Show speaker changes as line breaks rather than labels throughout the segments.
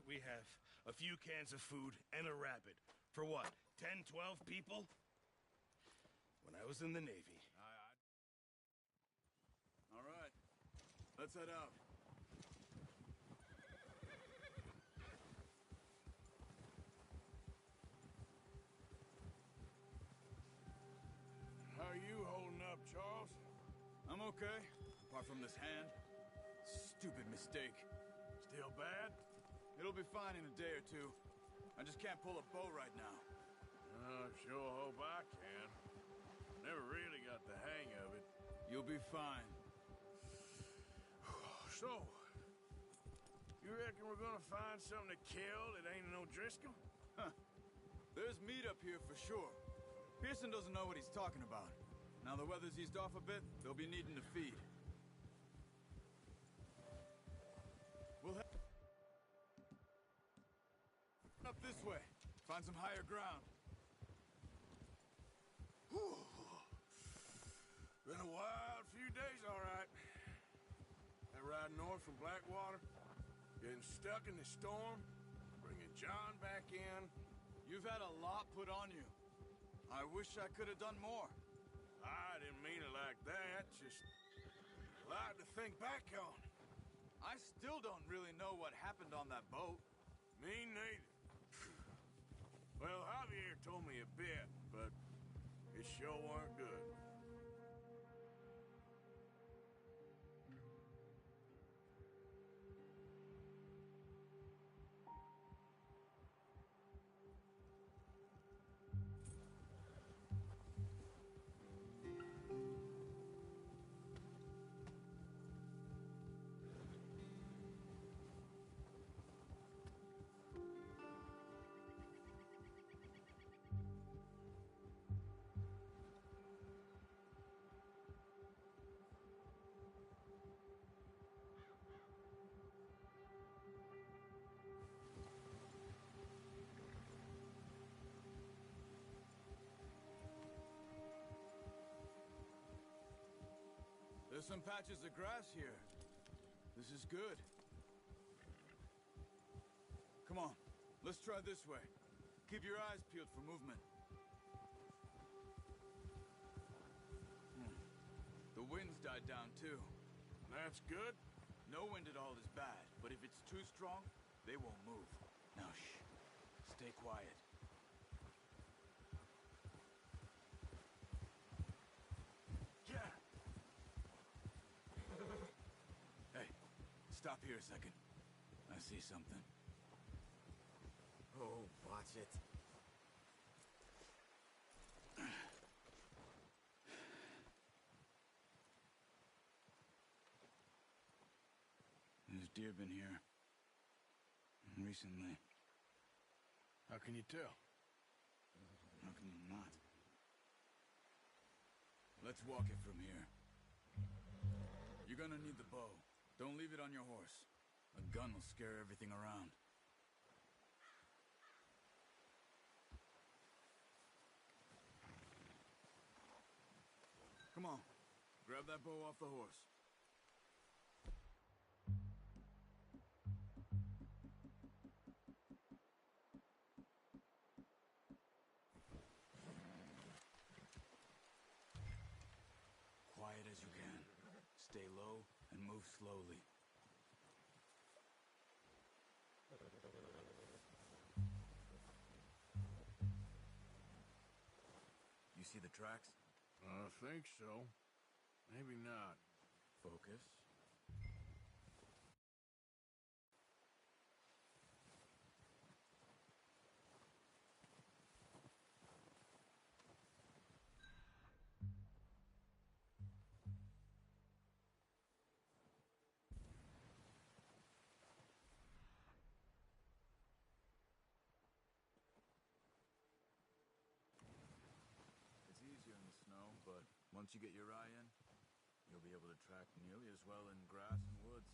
we have a few cans of food and a rabbit. For what, 10, 12 people? When I was in the Navy.
All right, let's head out.
How are you holding up, Charles?
I'm okay, apart from this hand. Stupid mistake.
Still bad?
It'll be fine in a day or two. I just can't pull a bow right now.
Sure hope I can. Never really got the hang of it.
You'll be fine.
So, you reckon we're gonna find something to kill that ain't no Driscoll?
Huh. There's meat up here for sure. Pearson doesn't know what he's talking about. Now the weather's eased off a bit, they'll be needing to feed. We'll head up this way. Find some higher ground.
Whew. Been a wild few days, all right. That ride north from Blackwater, getting stuck in the storm, bringing John back in.
You've had a lot put on you. I wish I could have done more.
I didn't mean it like that, just a lot to think back on.
I still don't really know what happened on that boat.
Me neither. Well, Javier told me a bit, but it sure weren't good.
There's some patches of grass here. This is good. Come on, let's try this way. Keep your eyes peeled for movement. The wind's died down too.
That's good.
No wind at all is bad, but if it's too strong, they won't move. Now shh, stay quiet.
Yeah.
Hey, stop here a second. I see something.
Oh, watch it.
There's deer been here. Recently.
How can you tell?
How can you not? Let's walk it from here. You're gonna need the bow. Don't leave it on your horse. A gun will scare everything around. Come on. Grab that bow off the horse. Quiet as you can. Stay low and move slowly. You see the tracks?
I think so. Maybe not.
Focus. It's easier in the snow, but once you get your eye in, you'll be able to track nearly as well in grass and woods.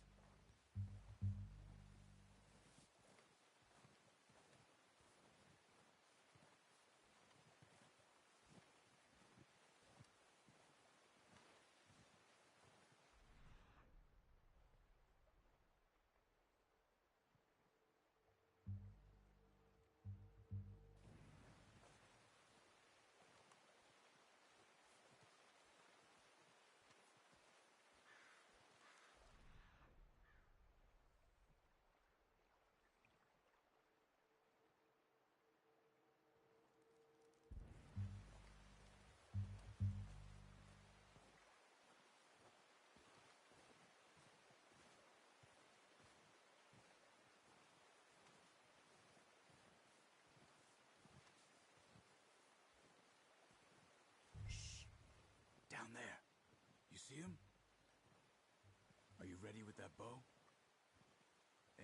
ready with that bow?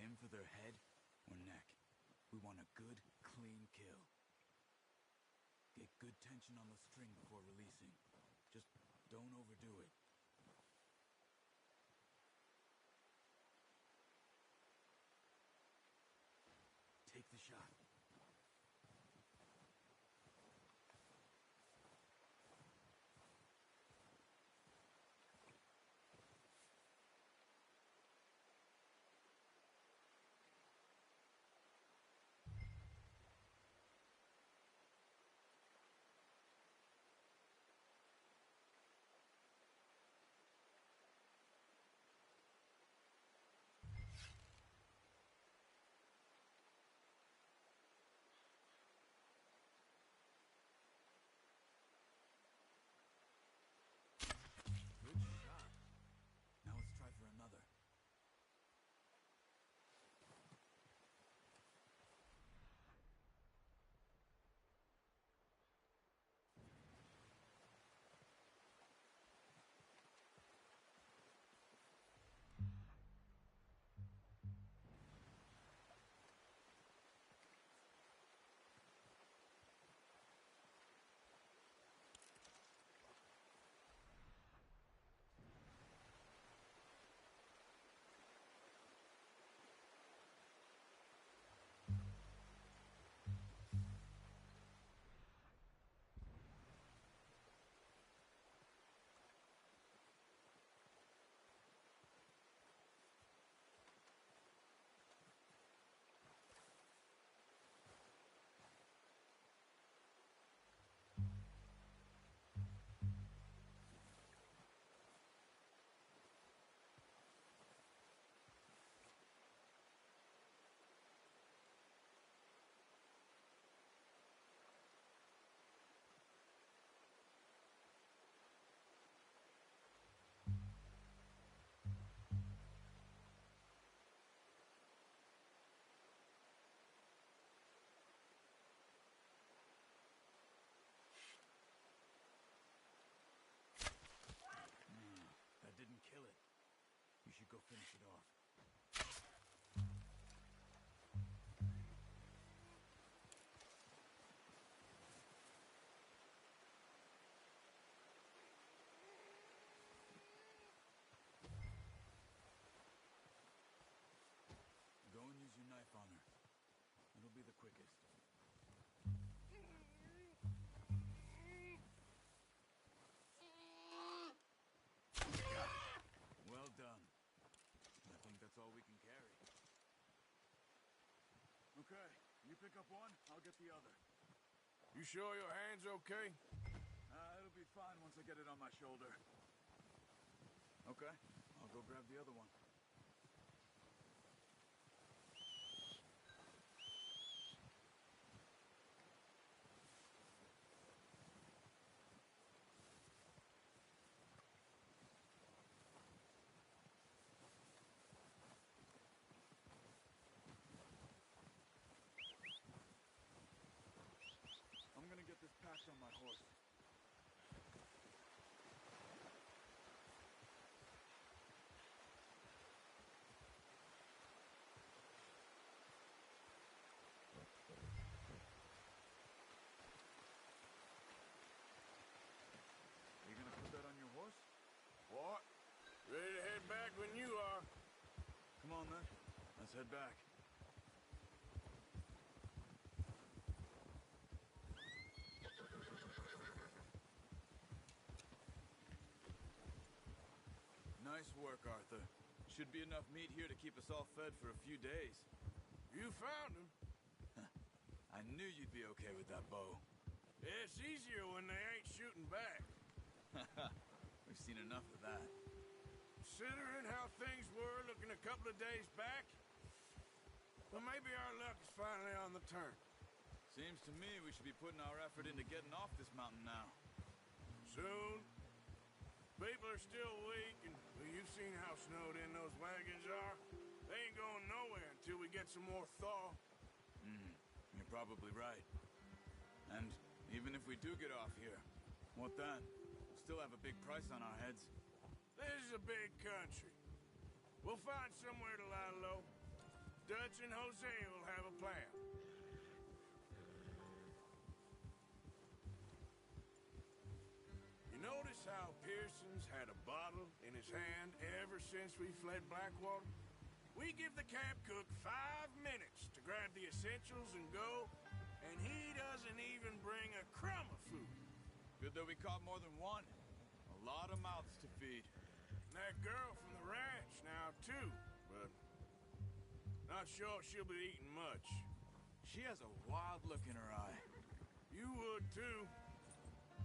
Aim for their head or neck. We want a good, clean kill. Get good tension on the string before releasing. Just don't overdo it. Take the shot. Now let's try for another. That didn't kill it. You should go finish it off. Go and use your knife on her. It'll be the quickest. Well done. I think that's all we can carry. Okay, you pick up one, I'll get the other.
You sure your hand's okay?
It'll be fine once I get it on my shoulder. Okay, I'll go grab the other one. I'm gonna get this packed on my horse. You gonna put that on your horse?
What? Ready to head back when you are.
Come on then, let's head back. Nice work, Arthur. Should be enough meat here to keep us all fed for a few days.
You found him.
I knew you'd be okay with that bow.
It's easier when they ain't shooting back.
We've seen enough of that.
Considering how things were looking a couple of days back, well, maybe our luck is finally on the turn.
Seems to me we should be putting our effort into getting off this mountain now.
Soon. People are still weak, and well, you've seen how snowed in those wagons are. They ain't going nowhere until we get some more thaw.
You're probably right. And even if we do get off here, what then? We'll still have a big price on our heads.
This is a big country. We'll find somewhere to lie low. Dutch and Jose will have a plan. You notice how Pearson's had a bottle in his hand ever since we fled Blackwater? We give the camp cook 5 minutes to grab the essentials and go, and he doesn't even bring a crumb of food.
Good that we caught more than one. A lot of mouths to feed.
And that girl from the ranch now, too, but not sure she'll be eating much.
She has a wild look in her eye.
You would, too.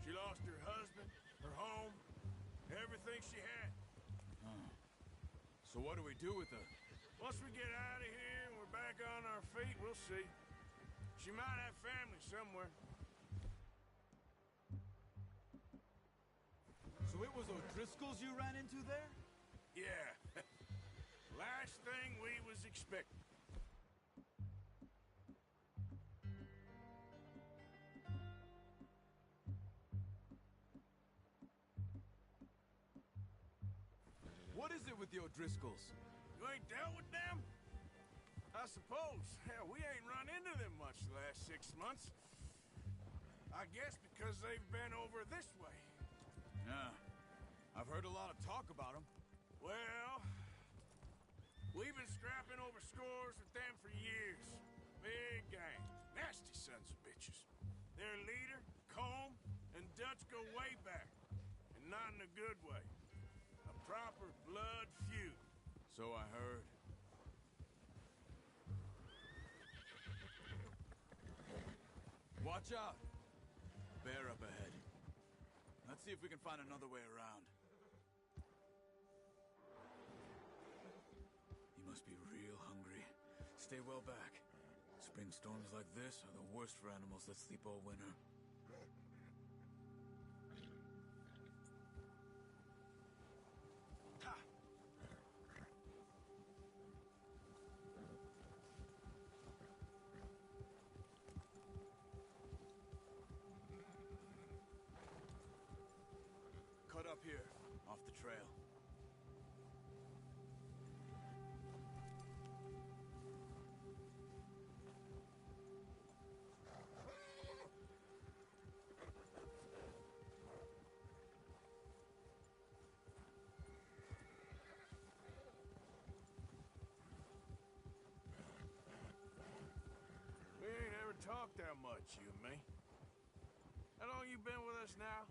She lost her husband, her home, everything she had.
So what do we do with her?
Once we get out of here and we're back on our feet, we'll see. She might have family somewhere.
So it was O'Driscoll's you ran into there?
Yeah. Last thing we was expecting.
What is it with the O'Driscolls?
You ain't dealt with them? I suppose. Hell, we ain't run into them much the last 6 months. I guess because they've been over this way.
Yeah. I've heard a lot of talk about them.
Well, we've been scrapping over scores with them for years. Big gang. Nasty sons of bitches. Their leader, Combe, and Dutch go way back. And not in a good way. A proper blood feud.
So I heard. Watch out! Bear up ahead. Let's see if we can find another way around. You must be real hungry. Stay well back. Spring storms like this are the worst for animals that sleep all winter. Cut up here, off the trail.
We ain't ever talked that much, you and me. How long you been with us now?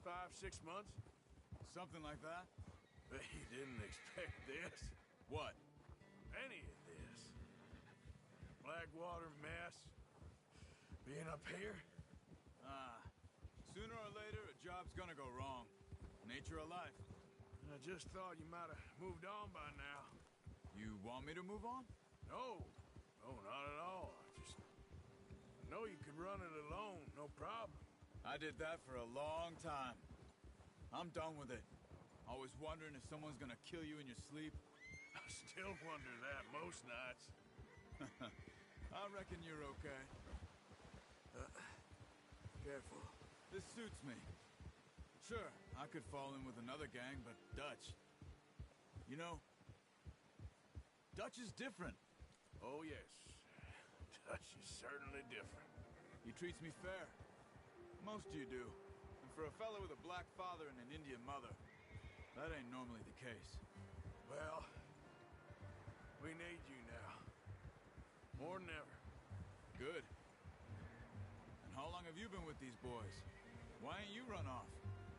5, 6 months?
Something like that?
Bet you didn't expect this.
What?
Any of this. Blackwater mess. Being up here.
Sooner or later, a job's gonna go wrong. Nature of life.
I just thought you might have moved on by now.
You want me to move on?
No. No, not at all. I know you could run it alone, no problem.
I did that for a long time. I'm done with it. Always wondering if someone's gonna kill you in your sleep.
I still wonder that most nights.
I reckon you're okay. Careful. This suits me. Sure, I could fall in with another gang, but Dutch... You know, Dutch is different.
Oh, yes. Dutch is certainly different.
He treats me fair. Most of you do. And for a fellow with a black father and an Indian mother, that ain't normally the case.
Well, we need you now. More than ever.
Good. And how long have you been with these boys? Why ain't you run off?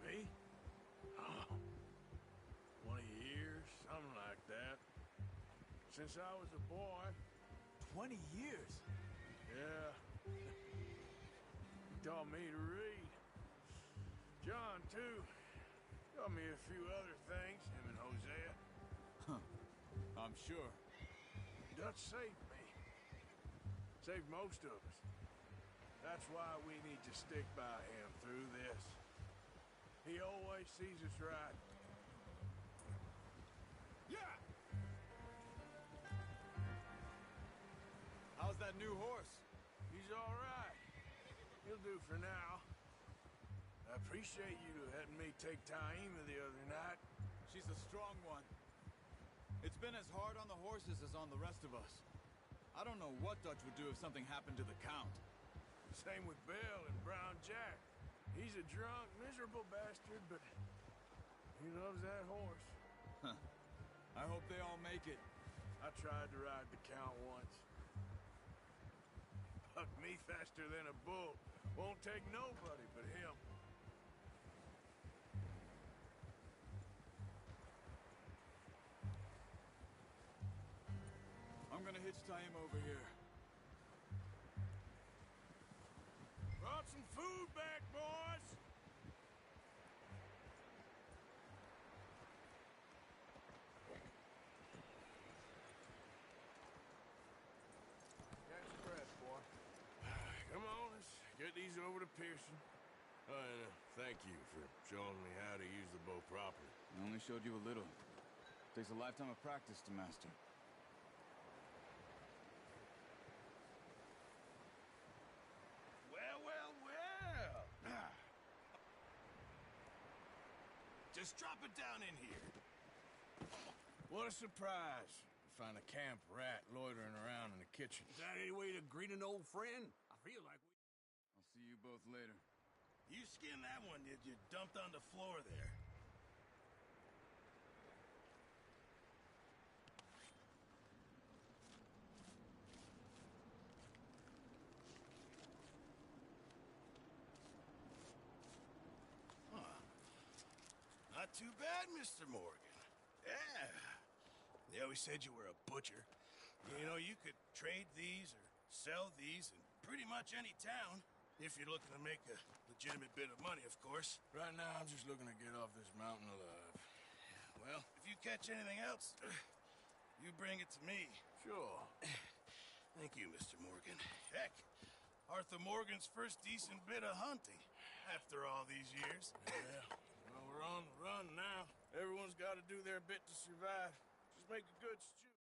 Me? Oh, 20 years, something like that. Since I was a boy.
20 years?
Yeah. He taught me to read. John, too. Taught me a few other things, him and Hosea.
Huh. I'm sure.
Dutch saved me. Saved most of us. That's why we need to stick by him through this. He always sees us right. Yeah!
How's that new horse?
He's all right. He'll do for now. I appreciate you letting me take Taima the other night.
She's a strong one. It's been as hard on the horses as on the rest of us. I don't know what Dutch would do if something happened to the Count.
Same with Bill and Brown Jack. He's a drunk, miserable bastard, but he loves that horse.
Huh. I hope they all make it.
I tried to ride the Count once. Bucked me faster than a bull. Won't take nobody but him.
I'm gonna hitch tie him over here.
Brought some food back, boys! Catch your breath, boy. Come on, let's get these over to Pearson. Oh, and thank you for showing me how to use the bow properly.
I only showed you a little. Takes a lifetime of practice to master.
Well, well, well. Just drop it down in here.
What a surprise. To find a camp rat loitering around in the kitchen.
Is that any way to greet an old friend? I feel like we...
I'll see you both later.
You skinned that one, did you? Dumped on the floor there. Huh. Not too bad, Mr. Morgan. Yeah. They always said you were a butcher. You know, you could trade these or sell these in pretty much any town. If you're looking to make a legitimate bit of money, of course.
Right now, I'm just looking to get off this mountain alive.
Well, if you catch anything else, you bring it to me.
Sure.
Thank you, Mr. Morgan. Heck, Arthur Morgan's first decent bit of hunting after all these years.
Yeah. Well, we're on the run now. Everyone's got to do their bit to survive. Just make a good stew.